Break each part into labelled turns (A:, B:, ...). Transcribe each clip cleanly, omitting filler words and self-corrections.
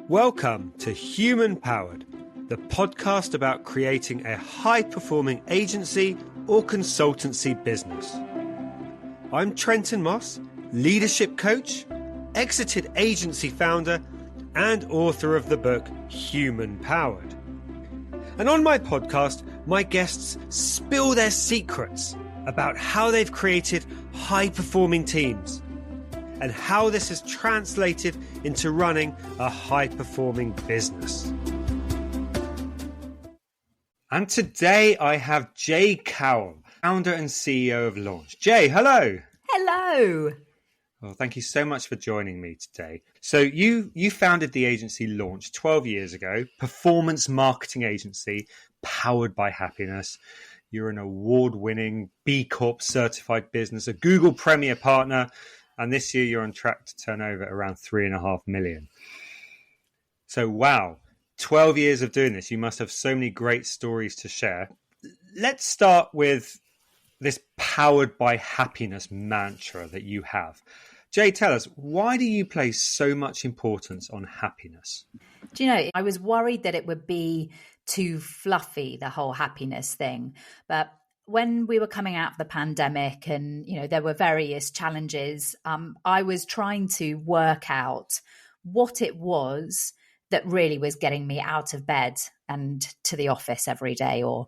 A: Welcome to Human Powered, the podcast about creating a high-performing agency or consultancy business. I'm Trenton Moss, leadership coach, exited agency founder, and author of the book Human Powered. And on my podcast, my guests spill their secrets about how they've created high-performing teams and how this has translated into running a high-performing business. And today I have Jaye Cowle, founder and CEO of Launch. Jaye, hello.
B: Hello.
A: Well, thank you so much for joining me today. So you founded the agency Launch 12 years ago, performance marketing agency powered by happiness. You're an award-winning B Corp certified business, a Google Premier partner, and this year you're on track to turn over around 3.5 million. So wow, 12 years of doing this. You must have so many great stories to share. Let's start with this powered by happiness mantra that you have. Jaye, tell us, why do you place so much importance on happiness?
B: Do you know, I was worried that it would be too fluffy, the whole happiness thing. But when we were coming out of the pandemic and, there were various challenges, I was trying to work out what it was that really was getting me out of bed and to the office every day, or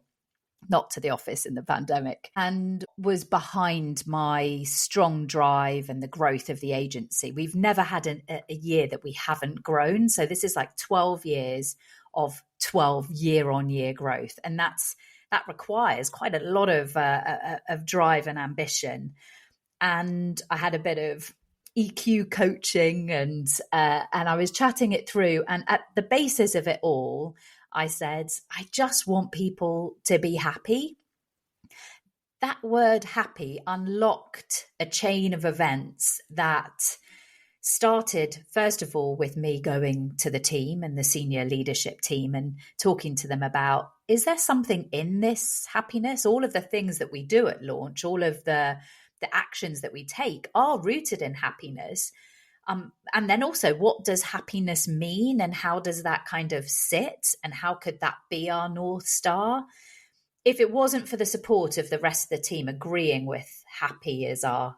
B: not to the office in the pandemic, and was behind my strong drive and the growth of the agency. We've never had a year that we haven't grown. So this is like 12 years of 12 year-on-year growth. And that requires quite a lot of drive and ambition. And I had a bit of EQ coaching and I was chatting it through. And at the basis of it all, I said, I just want people to be happy. That word happy unlocked a chain of events that started, first of all, with me going to the team and the senior leadership team and talking to them about, is there something in this happiness? All of the things that we do at Launch, all of the actions that we take are rooted in happiness. And then also, what does happiness mean and how does that kind of sit and how could that be our North Star? If it wasn't for the support of the rest of the team agreeing with happy as our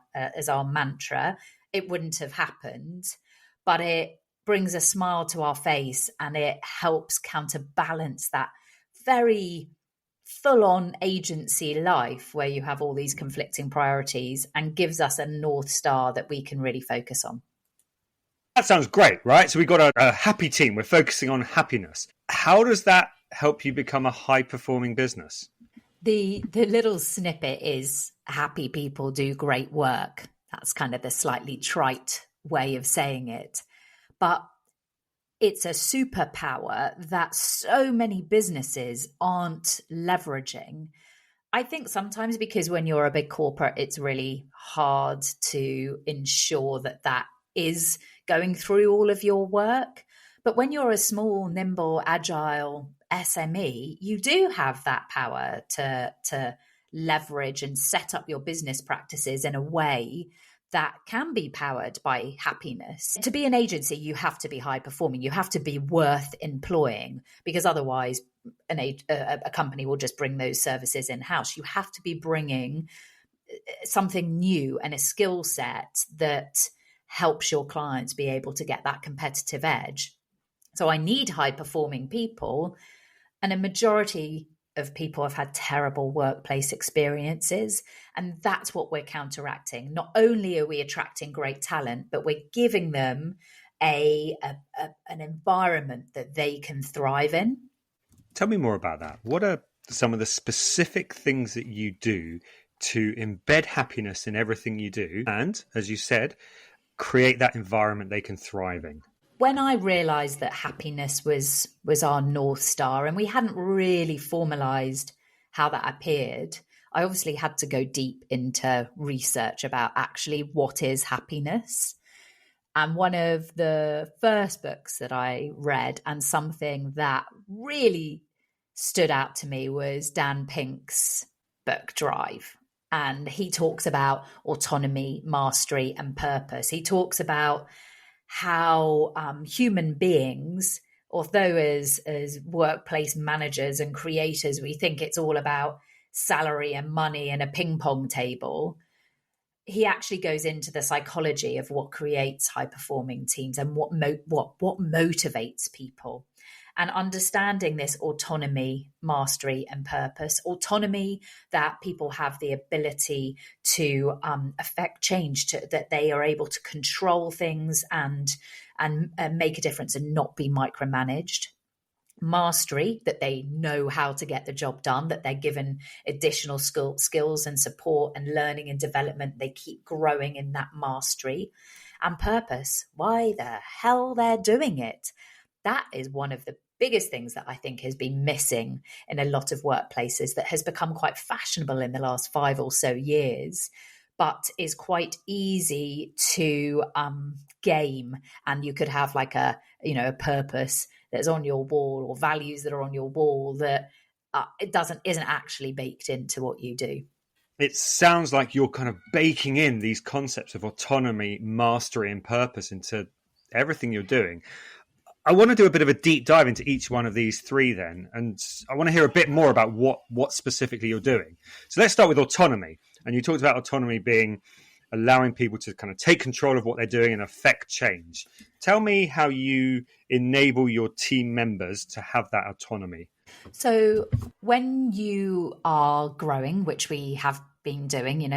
B: mantra, it wouldn't have happened. But it brings a smile to our face and it helps counterbalance that very full-on agency life where you have all these conflicting priorities and gives us a North Star that we can really focus on.
A: That sounds great, right? So we've got a happy team. We're focusing on happiness. How does that help you become a high-performing business?
B: The little snippet is happy people do great work. That's kind of the slightly trite way of saying it. But it's a superpower that so many businesses aren't leveraging. I think sometimes because when you're a big corporate, it's really hard to ensure that is going through all of your work. But when you're a small, nimble, agile SME, you do have that power to leverage and set up your business practices in a way that can be powered by happiness. To be an agency, you have to be high performing. You have to be worth employing because otherwise a company will just bring those services in-house. You have to be bringing something new and a skill set that helps your clients be able to get that competitive edge. So I need high performing people, and a majority of people have had terrible workplace experiences, and that's what we're counteracting. Not only are we attracting great talent, but we're giving them an environment that they can thrive in.
A: Tell me more about that. What are some of the specific things that you do to embed happiness in everything you do and, as you said, create that environment they can thrive in?
B: When I realized that happiness was our North Star and we hadn't really formalized how that appeared, I obviously had to go deep into research about actually what is happiness. And one of the first books that I read and something that really stood out to me was Dan Pink's book, Drive. And he talks about autonomy, mastery, and purpose. He talks about how human beings, although as workplace managers and creators, we think it's all about salary and money and a ping pong table. He actually goes into the psychology of what creates high performing teams and what motivates people, and understanding this autonomy, mastery, and purpose. Autonomy, that people have the ability to affect change, that they are able to control things and make a difference and not be micromanaged. Mastery, that they know how to get the job done, that they're given additional skills and support and learning and development. They keep growing in that mastery. And purpose, why the hell they're doing it. That is one of the biggest things that I think has been missing in a lot of workplaces, that has become quite fashionable in the last 5 or so years, but is quite easy to game. And you could have like a purpose that's on your wall, or values that are on your wall, that isn't actually baked into what you do.
A: It sounds like you're kind of baking in these concepts of autonomy, mastery, and purpose into everything you're doing. I want to do a bit of a deep dive into each one of these three then, and I want to hear a bit more about what specifically you're doing. So let's start with autonomy. And you talked about autonomy being allowing people to kind of take control of what they're doing and affect change. Tell me how you enable your team members to have that autonomy.
B: So when you are growing, which we have been doing,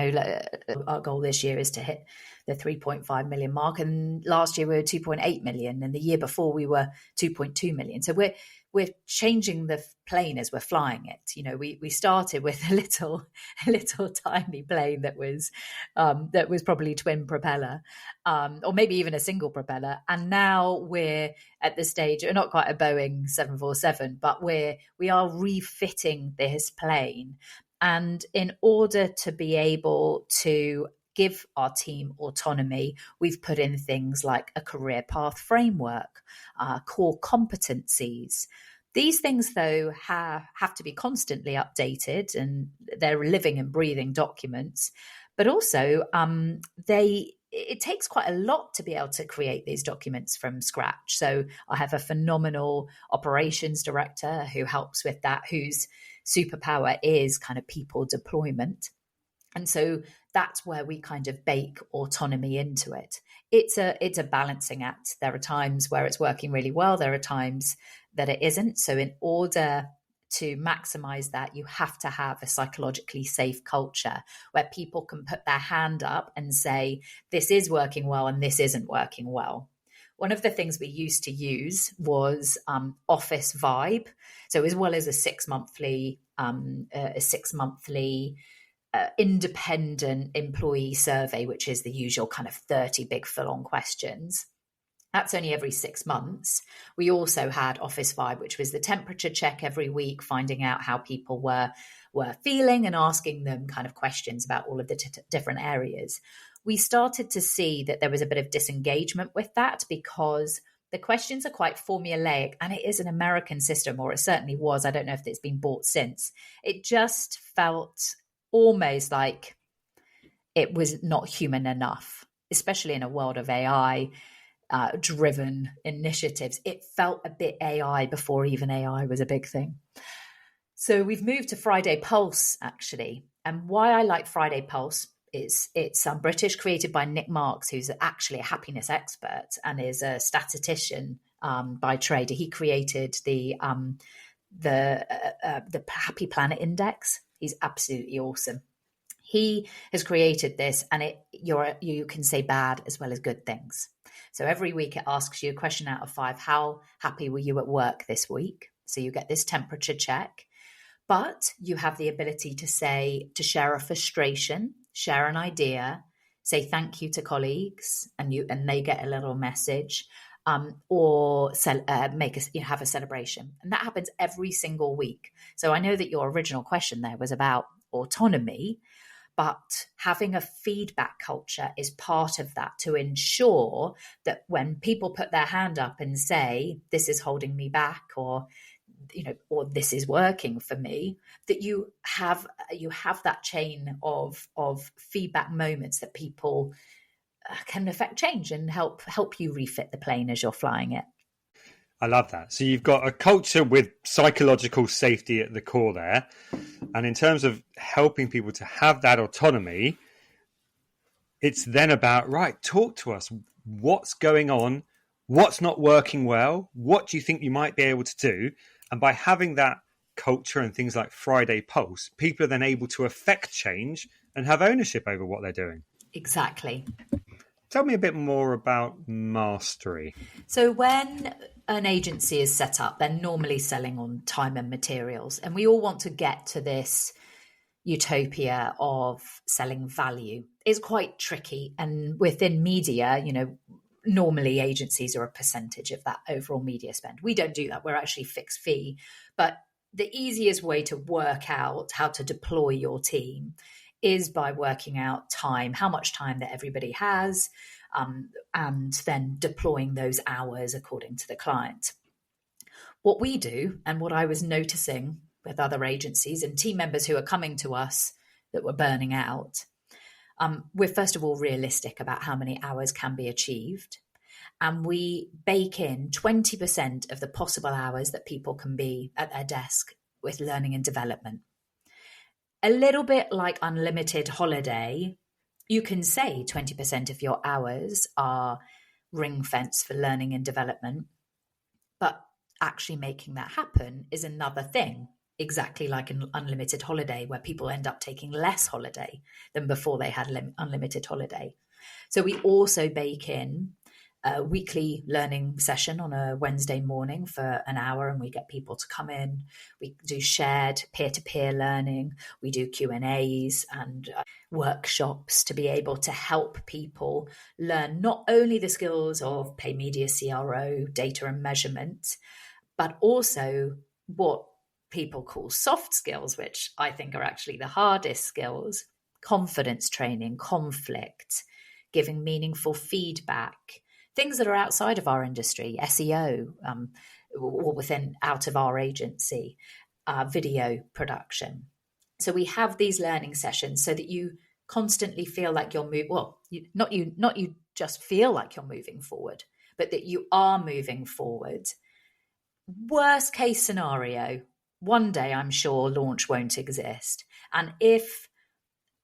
B: our goal this year is to hit the 3.5 million mark. And last year we were 2.8 million. And the year before we were 2.2 million. So we're changing the plane as we're flying it. We started with a little tiny plane that was probably twin propeller, or maybe even a single propeller. And now we're at the stage, not quite a Boeing 747, but we are refitting this plane. And in order to be able to give our team autonomy, we've put in things like a career path framework, core competencies. These things, though, have to be constantly updated, and they're living and breathing documents. But also, it takes quite a lot to be able to create these documents from scratch. So I have a phenomenal operations director who helps with that, whose superpower is kind of people deployment. And so that's where we kind of bake autonomy into it. It's a balancing act. There are times where it's working really well. There are times that it isn't. So in order to maximize that, you have to have a psychologically safe culture where people can put their hand up and say, this is working well and this isn't working well. One of the things we used to use was office vibe. So as well as a six monthly independent employee survey, which is the usual kind of 30 big full-on questions. That's only every 6 months. We also had Office Vibe, which was the temperature check every week, finding out how people were feeling and asking them kind of questions about all of the different areas. We started to see that there was a bit of disengagement with that, because the questions are quite formulaic, and it is an American system, or it certainly was. I don't know if it's been bought since. It just felt almost like it was not human enough, especially in a world of AI driven initiatives. It felt a bit AI before even AI was a big thing. So we've moved to Friday Pulse, actually. And why I like Friday Pulse is it's British, created by Nick Marks, who's actually a happiness expert and is a statistician by trade. He created the Happy Planet Index. He's absolutely awesome. He has created this, and you can say bad as well as good things. So every week it asks you a question out of 5. How happy were you at work this week? So you get this temperature check, but you have the ability to share a frustration, share an idea, say thank you to colleagues, and they get a little message, or have a celebration. And that happens every single week. So I know that your original question there was about autonomy, but having a feedback culture is part of that, to ensure that when people put their hand up and say, this is holding me back, or this is working for me, that you have that chain of feedback moments that people can affect change and help you refit the plane as you're flying it.
A: I love that. So you've got a culture with psychological safety at the core there. And in terms of helping people to have that autonomy, it's then about, right, talk to us. What's going on? What's not working well? What do you think you might be able to do? And by having that culture and things like Friday Pulse, people are then able to affect change and have ownership over what they're doing.
B: Exactly.
A: Tell me a bit more about mastery.
B: So when an agency is set up, they're normally selling on time and materials. And we all want to get to this utopia of selling value. It's quite tricky. And within media, normally agencies are a percentage of that overall media spend. We don't do that. We're actually fixed fee. But the easiest way to work out how to deploy your team is by working out time, how much time that everybody has, and then deploying those hours according to the client. What we do, and what I was noticing with other agencies and team members who are coming to us that were burning out, we're first of all realistic about how many hours can be achieved. And we bake in 20% of the possible hours that people can be at their desk with learning and development. A little bit like unlimited holiday, you can say 20% of your hours are ring fence for learning and development, but actually making that happen is another thing, exactly like an unlimited holiday where people end up taking less holiday than before they had unlimited holiday. So we also bake in a weekly learning session on a Wednesday morning for an hour, and we get people to come in. We do shared peer-to-peer learning. We do Q&As and workshops to be able to help people learn not only the skills of paid media, CRO, data and measurement, but also what people call soft skills, which I think are actually the hardest skills: confidence training, conflict, giving meaningful feedback, things that are outside of our industry, SEO, or out of our agency, video production. So we have these learning sessions so that you constantly feel like you're moving. Well, not you just feel like you're moving forward, but that you are moving forward. Worst case scenario, one day I'm sure launch won't exist. And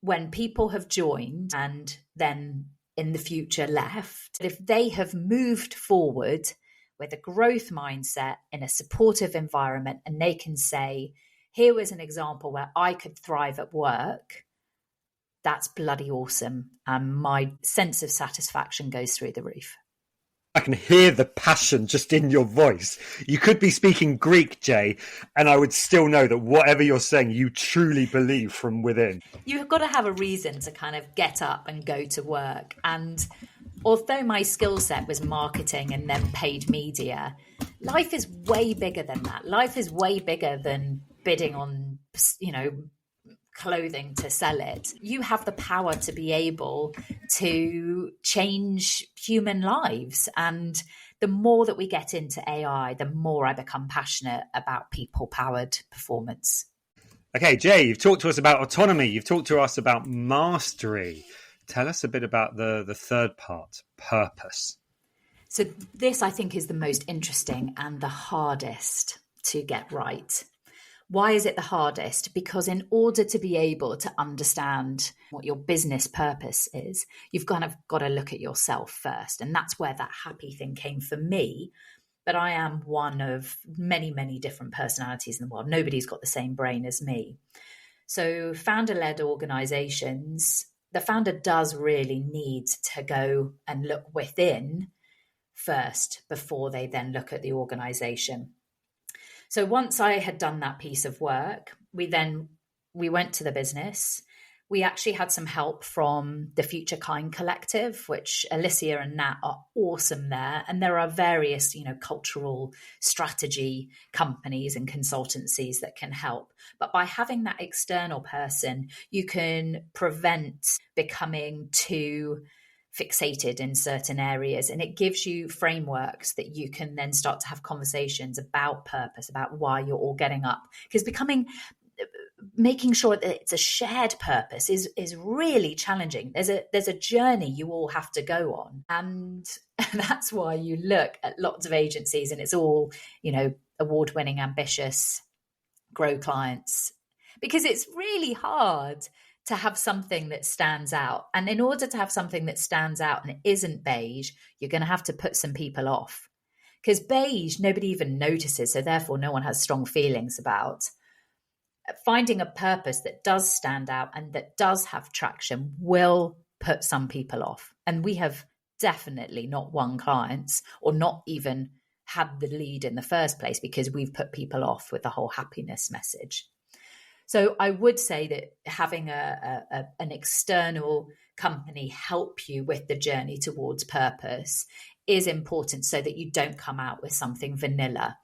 B: when people have joined and then in the future left, if they have moved forward with a growth mindset in a supportive environment, and they can say, here was an example where I could thrive at work, that's bloody awesome. And my sense of satisfaction goes through the roof.
A: I can hear the passion just in your voice. You could be speaking Greek, Jay, and I would still know that whatever you're saying, you truly believe from within.
B: You've got to have a reason to kind of get up and go to work. And although my skill set was marketing and then paid media, life is way bigger than that. Life is way bigger than bidding on, clothing to sell it. You have the power to be able to change human lives. And the more that we get into AI, the more I become passionate about people-powered performance.
A: Okay, Jay, you've talked to us about autonomy. You've talked to us about mastery. Tell us a bit about the third part, purpose.
B: So this, I think, is the most interesting and the hardest to get right. Why is it the hardest? Because in order to be able to understand what your business purpose is, you've kind of got to look at yourself first. And that's where that happy thing came for me. But I am one of many, many different personalities in the world. Nobody's got the same brain as me. So founder-led organizations, the founder does really need to go and look within first before they then look at the organization. So once I had done that piece of work, we went to the business. We actually had some help from the Future Kind Collective, which Alicia and Nat are awesome there. And there are various, cultural strategy companies and consultancies that can help. But by having that external person, you can prevent becoming too fixated in certain areas, and it gives you frameworks that you can then start to have conversations about purpose, about why you're all getting up. Because making sure that it's a shared purpose is really challenging. There's a journey you all have to go on, and that's why you look at lots of agencies and it's all, award-winning, ambitious, grow clients, because it's really hard to have something that stands out. And in order to have something that stands out and it isn't beige, you're going to have to put some people off, because beige nobody even notices, so therefore no one has strong feelings about. Finding a purpose that does stand out and that does have traction will put some people off. And we have definitely not won clients or not even had the lead in the first place because we've put people off with the whole happiness message. So I would say that having an external company help you with the journey towards purpose is important, so that you don't come out with something vanilla.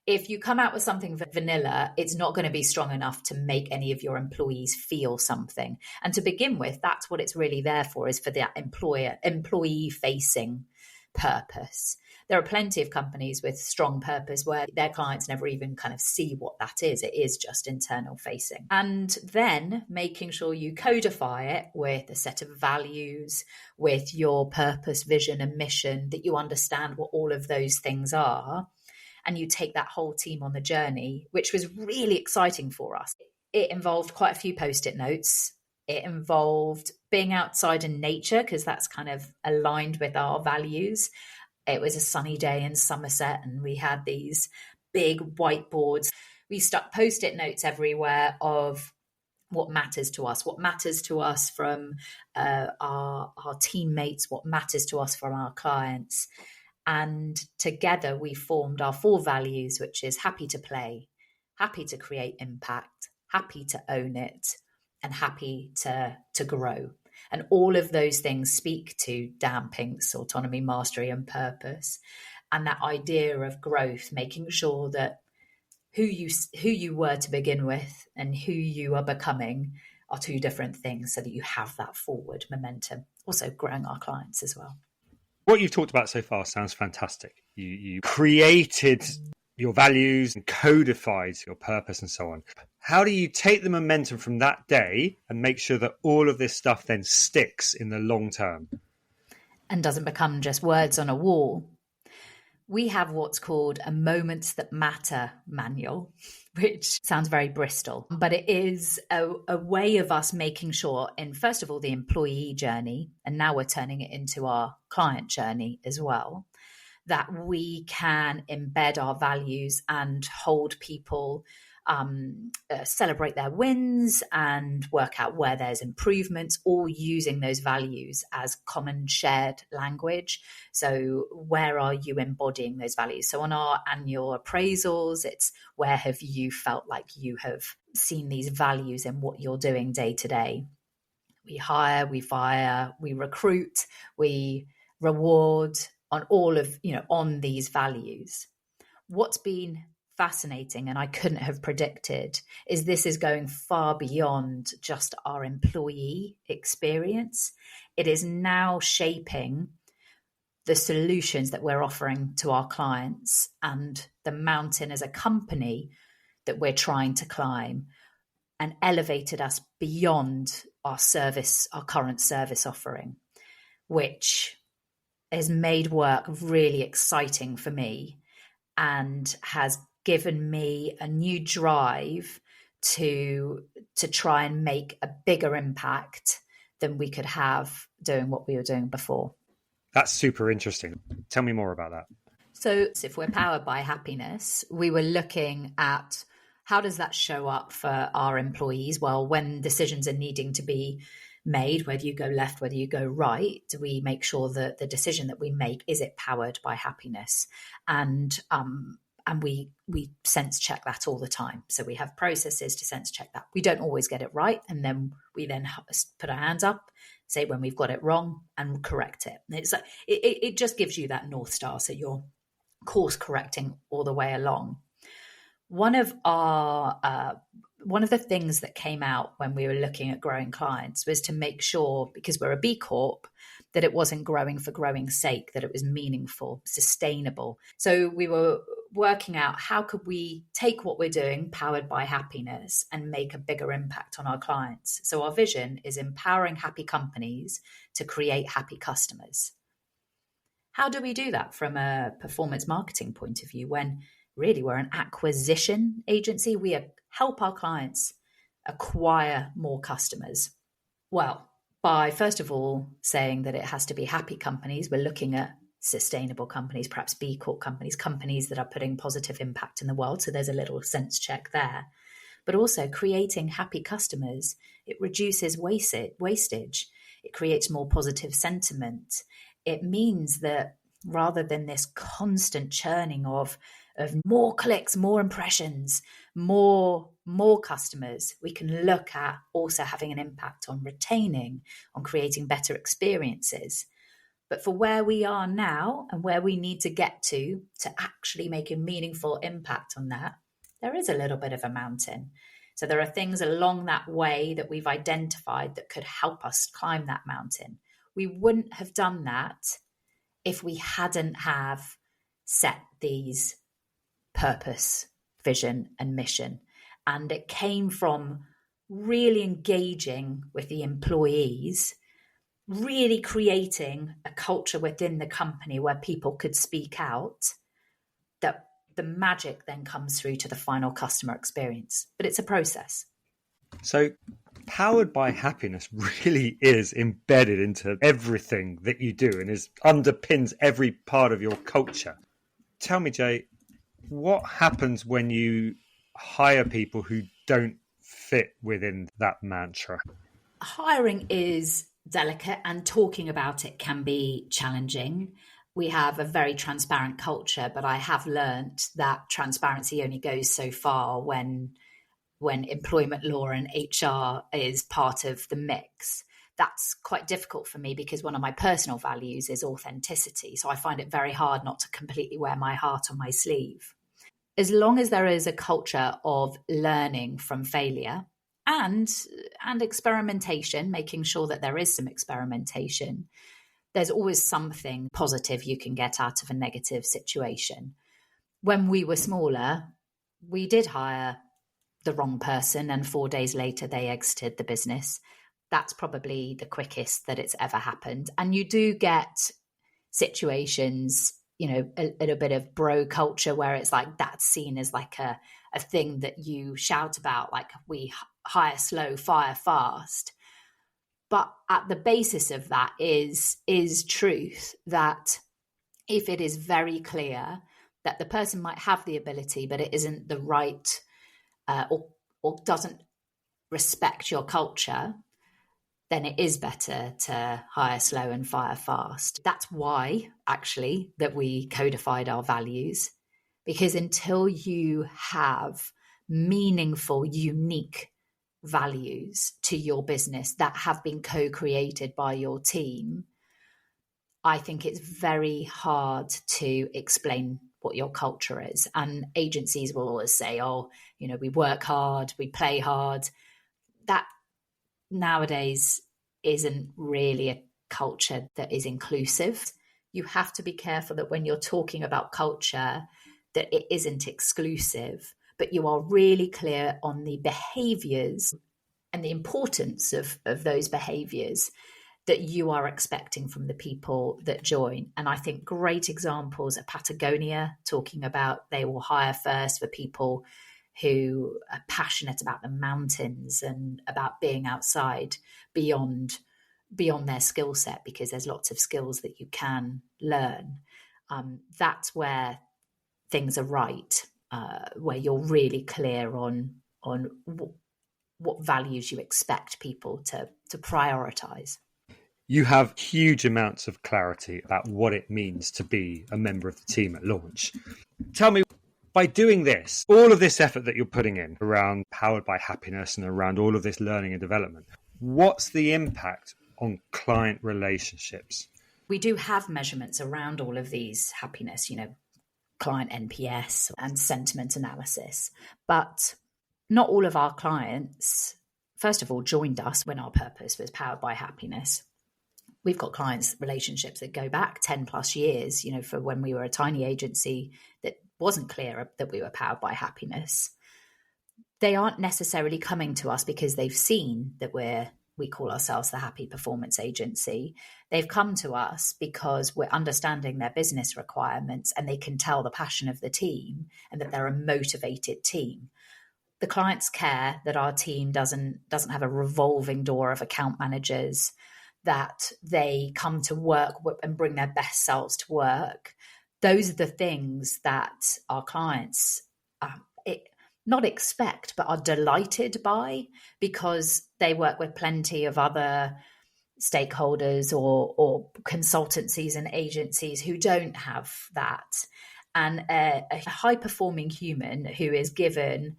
B: If you come out with something vanilla, it's not going to be strong enough to make any of your employees feel something. And to begin with, that's what it's really there for, is for that employee-facing purpose. There are plenty of companies with strong purpose where their clients never even kind of see what that is. It is just internal facing. And then making sure you codify it with a set of values, with your purpose, vision, and mission, that you understand what all of those things are. And you take that whole team on the journey, which was really exciting for us. It involved quite a few Post-it notes. It involved being outside in nature, because that's kind of aligned with our values. It was a sunny day in Somerset and we had these big whiteboards. We stuck Post-it notes everywhere of what matters to us from our teammates, what matters to us from our clients. And together we formed our 4 values, which is happy to play, happy to create impact, happy to own it, and happy to grow. And all of those things speak to Dan Pink's autonomy, mastery, and purpose. And that idea of growth, making sure that who you were to begin with and who you are becoming are 2 different things, so that you have that forward momentum. Also growing our clients as well.
A: What you've talked about so far sounds fantastic. You created your values and codified your purpose and so on. How do you take the momentum from that day and make sure that all of this stuff then sticks in the long term?
B: And doesn't become just words on a wall. We have what's called a Moments That Matter manual, which sounds very Bristol, but it is a way of us making sure in, first of all, the employee journey, and now we're turning it into our client journey as well, that we can embed our values and hold people, celebrate their wins and work out where there's improvements, all using those values as common shared language. So where are you embodying those values? So on our annual appraisals, it's where have you felt like you have seen these values in what you're doing day to day? We hire, we fire, we recruit, we reward on all of, on these values. What's been fascinating, and I couldn't have predicted, is this is going far beyond just our employee experience. It is now shaping the solutions that we're offering to our clients and the mountain as a company that we're trying to climb, and elevated us beyond our current service offering, which has made work really exciting for me and has given me a new drive to try and make a bigger impact than we could have doing what we were doing before.
A: That's super interesting. Tell me more about that.
B: So if we're powered by happiness, we were looking at how does that show up for our employees? Well, when decisions are needing to be made, whether you go left, whether you go right, do we make sure that the decision that we make, is it powered by happiness? And we sense check that all the time. So we have processes to sense check that. We don't always get it right. And then we put our hands up, say when we've got it wrong, and correct it. It's like, it just gives you that North Star. So you're course correcting all the way along. One of the things that came out when we were looking at growing clients was to make sure, because we're a B Corp, that it wasn't growing for growing's sake, that it was meaningful, sustainable. So we were working out how could we take what we're doing, powered by happiness, and make a bigger impact on our clients. So our vision is empowering happy companies to create happy customers. How do we do that from a performance marketing point of view when really we're an acquisition agency? We help our clients acquire more customers. Well, by first of all saying that it has to be happy companies, we're looking at sustainable companies, perhaps B Corp companies, companies that are putting positive impact in the world. So there's a little sense check there. But also creating happy customers, it reduces wastage. It creates more positive sentiment. It means that rather than this constant churning of more clicks, more impressions, more customers, we can look at also having an impact on retaining, on creating better experiences. But for where we are now and where we need to get to actually make a meaningful impact on that, there is a little bit of a mountain. So there are things along that way that we've identified that could help us climb that mountain. We wouldn't have done that if we hadn't have set these purpose, vision, and mission. And it came from really engaging with the employees, really creating a culture within the company where people could speak out, that the magic then comes through to the final customer experience. But it's a process.
A: So powered by happiness really is embedded into everything that you do and underpins every part of your culture. Tell me, Jay, what happens when you hire people who don't fit within that mantra?
B: Hiring is delicate and talking about it can be challenging. We have a very transparent culture, but I have learned that transparency only goes so far when employment law and HR is part of the mix. That's quite difficult for me because one of my personal values is authenticity. So I find it very hard not to completely wear my heart on my sleeve. As long as there is a culture of learning from failure and experimentation, making sure that there is some experimentation, there's always something positive you can get out of a negative situation. When we were smaller, we did hire the wrong person and 4 days later they exited the business. That's probably the quickest that it's ever happened. And you do get situations, a little bit of bro culture where it's like that's seen as like a thing that you shout about, like we hire slow, fire fast. But at the basis of that is truth, that if it is very clear that the person might have the ability, but it isn't the right or doesn't respect your culture, then it is better to hire slow and fire fast. That's why, actually, that we codified our values, because until you have meaningful, unique values to your business that have been co-created by your team, I think it's very hard to explain what your culture is. And agencies will always say, we work hard, we play hard. That nowadays isn't really a culture that is inclusive. You have to be careful that when you're talking about culture, that it isn't exclusive, but you are really clear on the behaviors and the importance of those behaviors that you are expecting from the people that join. And I think great examples are Patagonia talking about they will hire first for people who are passionate about the mountains and about being outside beyond their skill set, because there's lots of skills that you can learn. That's where things are right, where you're really clear on what values you expect people to prioritize.
A: You have huge amounts of clarity about what it means to be a member of the team at launch. Tell me, by doing this, all of this effort that you're putting in around powered by happiness and around all of this learning and development, what's the impact on client relationships?
B: We do have measurements around all of these happiness, client NPS and sentiment analysis, but not all of our clients, first of all, joined us when our purpose was powered by happiness. We've got relationships that go back 10 plus years, for when we were a tiny agency that wasn't clear that we were powered by happiness, they aren't necessarily coming to us because they've seen that we call ourselves the happy performance agency. They've come to us because we're understanding their business requirements and they can tell the passion of the team and that they're a motivated team. The clients care that our team doesn't have a revolving door of account managers, that they come to work and bring their best selves to work. Those are the things that our clients not expect, but are delighted by, because they work with plenty of other stakeholders or consultancies and agencies who don't have that. And a high-performing human who is given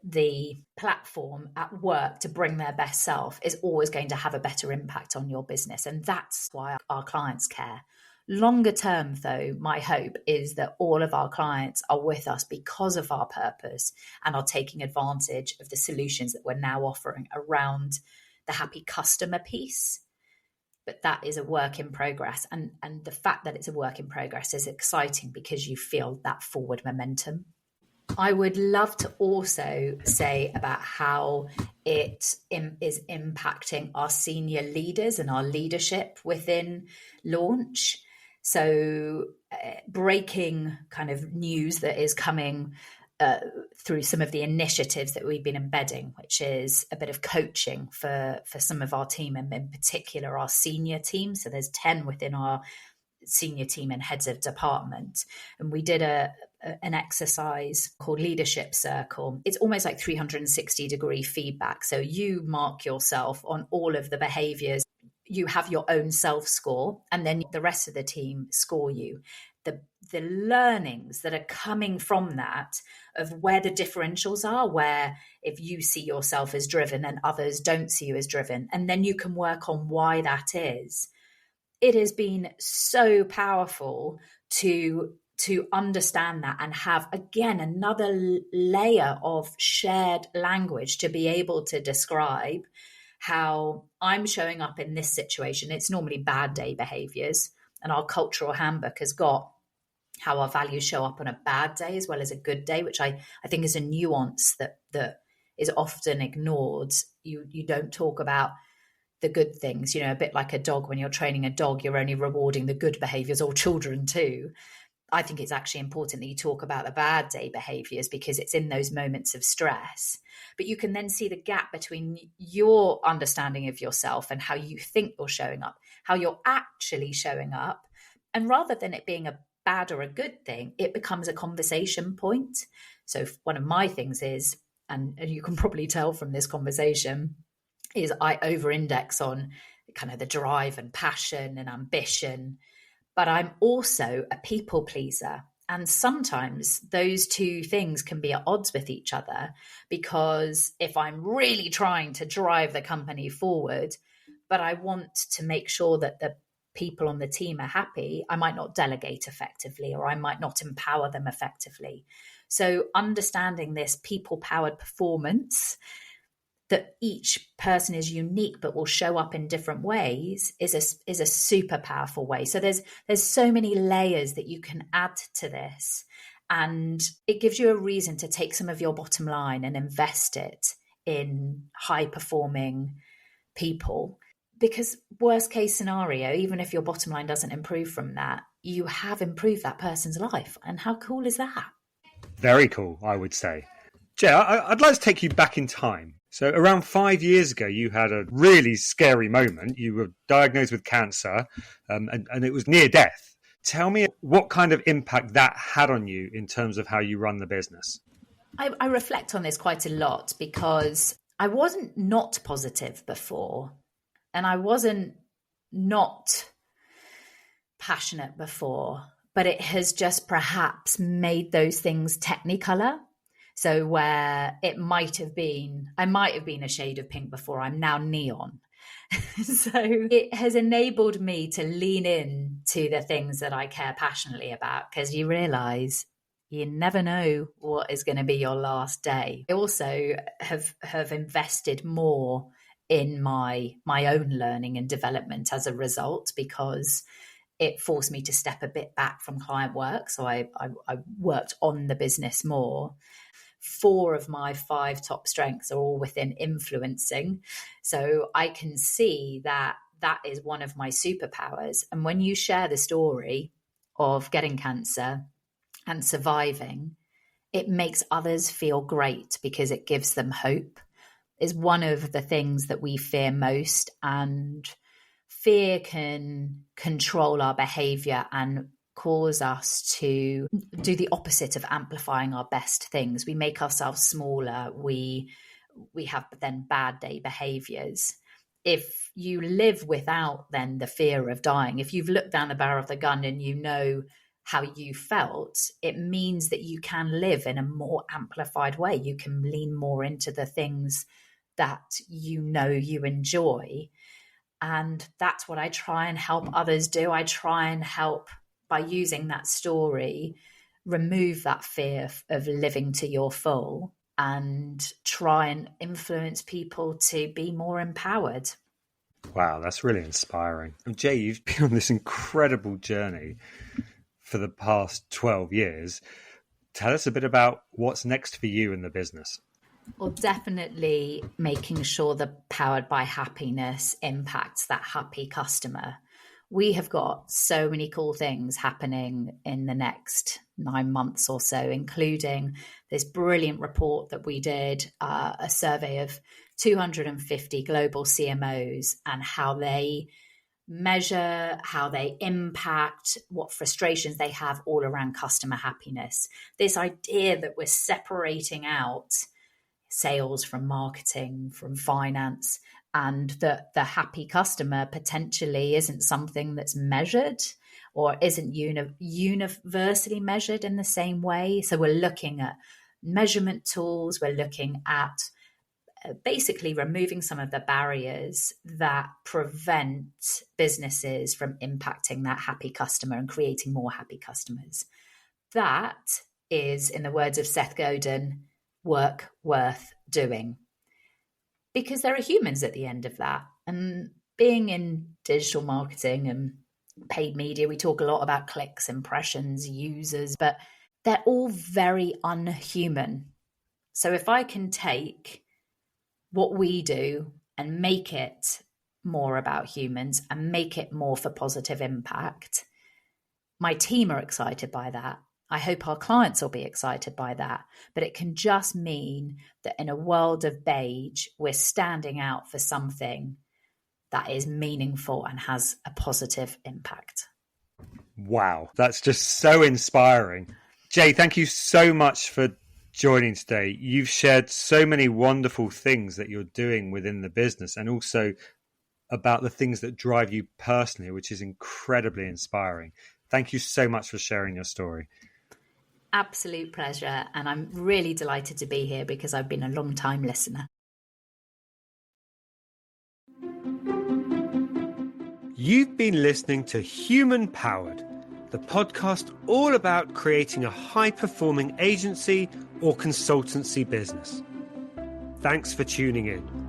B: the platform at work to bring their best self is always going to have a better impact on your business. And that's why our clients care. Longer term, though, my hope is that all of our clients are with us because of our purpose and are taking advantage of the solutions that we're now offering around the happy customer piece. But that is a work in progress. And the fact that it's a work in progress is exciting because you feel that forward momentum. I would love to also say about how it is impacting our senior leaders and our leadership within Launch. So breaking kind of news that is coming through some of the initiatives that we've been embedding, which is a bit of coaching for some of our team, and in particular our senior team. So there's 10 within our senior team and heads of department. And we did an exercise called Leadership Circle. It's almost like 360-degree feedback. So you mark yourself on all of the behaviors. You have your own self-score, and then the rest of the team score you. The learnings that are coming from that, of where the differentials are, where if you see yourself as driven and others don't see you as driven, and then you can work on why that is. It has been so powerful to understand that and have, again, another layer of shared language to be able to describe how I'm showing up in this situation. It's normally bad day behaviors, and our cultural handbook has got how our values show up on a bad day as well as a good day, which I think is a nuance that is often ignored. You don't talk about the good things, a bit like a dog. When you're training a dog, you're only rewarding the good behaviors, or children too. I think it's actually important that you talk about the bad day behaviors, because it's in those moments of stress. But you can then see the gap between your understanding of yourself and how you think you're showing up, how you're actually showing up. And rather than it being a bad or a good thing, it becomes a conversation point. So one of my things is, and you can probably tell from this conversation, is I over-index on kind of the drive and passion and ambition, but I'm also a people pleaser. And sometimes those two things can be at odds with each other, because if I'm really trying to drive the company forward, but I want to make sure that the people on the team are happy, I might not delegate effectively, or I might not empower them effectively. So understanding this people-powered performance, that each person is unique but will show up in different ways, is a super powerful way. So there's so many layers that you can add to this, and it gives you a reason to take some of your bottom line and invest it in high performing people. Because worst case scenario, even if your bottom line doesn't improve from that, you have improved that person's life. And how cool is that?
A: Very cool, I would say. Jay, I'd like to take you back in time. So around 5 years ago, you had a really scary moment. You were diagnosed with cancer, and it was near death. Tell me what kind of impact that had on you in terms of how you run the business.
B: I reflect on this quite a lot, because I wasn't not positive before, and I wasn't not passionate before, but it has just perhaps made those things technicolor. So where I might have been a shade of pink before, I'm now neon. So it has enabled me to lean in to the things that I care passionately about, because you realize you never know what is going to be your last day. I also have invested more in my own learning and development as a result, because it forced me to step a bit back from client work. So I worked on the business more. 4 of my 5 top strengths are all within influencing. So I can see that that is one of my superpowers. And when you share the story of getting cancer and surviving, it makes others feel great because it gives them hope. Is one of the things that we fear most, and fear can control our behavior and cause us to do the opposite of amplifying our best things. We make ourselves smaller. We have then bad day behaviors. If you live without then the fear of dying, if you've looked down the barrel of the gun and you know how you felt, it means that you can live in a more amplified way. You can lean more into the things that you know you enjoy. And that's what I try and help others do. I try and help, by using that story, remove that fear of living to your full and try and influence people to be more empowered.
A: Wow, that's really inspiring. And Jaye, you've been on this incredible journey for the past 12 years. Tell us a bit about what's next for you in the business.
B: Well, definitely making sure the Powered by Happiness impacts that happy customer. We have got so many cool things happening in the next 9 months or so, including this brilliant report that we did, a survey of 250 global CMOs and how they measure, how they impact, what frustrations they have all around customer happiness. This idea that we're separating out sales from marketing, from finance, and that the happy customer potentially isn't something that's measured or isn't universally measured in the same way. So we're looking at measurement tools, we're looking at basically removing some of the barriers that prevent businesses from impacting that happy customer and creating more happy customers. That is, in the words of Seth Godin, work worth doing, because there are humans at the end of that. And being in digital marketing and paid media, we talk a lot about clicks, impressions, users, but they're all very unhuman. So if I can take what we do and make it more about humans and make it more for positive impact, my team are excited by that. I hope our clients will be excited by that. But it can just mean that in a world of beige, we're standing out for something that is meaningful and has a positive impact.
A: Wow, that's just so inspiring. Jaye, thank you so much for joining today. You've shared so many wonderful things that you're doing within the business and also about the things that drive you personally, which is incredibly inspiring. Thank you so much for sharing your story.
B: Absolute pleasure. And I'm really delighted to be here because I've been a long time listener.
A: You've been listening to Human Powered, the podcast all about creating a high-performing agency or consultancy business. Thanks for tuning in.